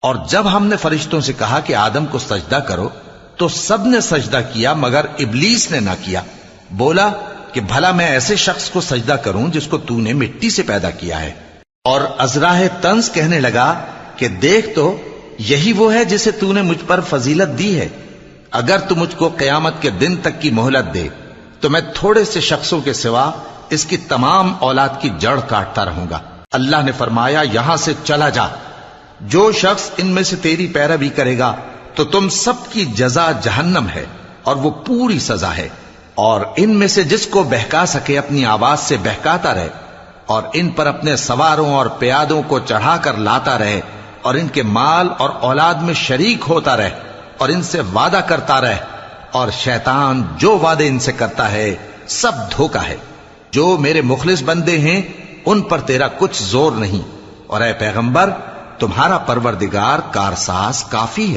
اور جب ہم نے فرشتوں سے کہا کہ آدم کو سجدہ کرو تو سب نے سجدہ کیا مگر ابلیس نے نہ کیا. بولا کہ بھلا میں ایسے شخص کو سجدہ کروں جس کو تو نے مٹی سے پیدا کیا ہے. اور ازراہ طنز کہنے لگا کہ دیکھ تو یہی وہ ہے جسے تو نے مجھ پر فضیلت دی ہے. اگر تو مجھ کو قیامت کے دن تک کی مہلت دے تو میں تھوڑے سے شخصوں کے سوا اس کی تمام اولاد کی جڑ کاٹتا رہوں گا. اللہ نے فرمایا یہاں سے چلا جا. جو شخص ان میں سے تیری پیروی کرے گا تو تم سب کی جزا جہنم ہے اور وہ پوری سزا ہے. اور ان میں سے جس کو بہکا سکے اپنی آواز سے بہکاتا رہے اور ان پر اپنے سواروں اور پیادوں کو چڑھا کر لاتا رہے اور ان کے مال اور اولاد میں شریک ہوتا رہے اور ان سے وعدہ کرتا رہے. اور شیطان جو وعدے ان سے کرتا ہے سب دھوکا ہے. جو میرے مخلص بندے ہیں ان پر تیرا کچھ زور نہیں. اور اے پیغمبر تمہارا پروردگار کارساز کافی ہے.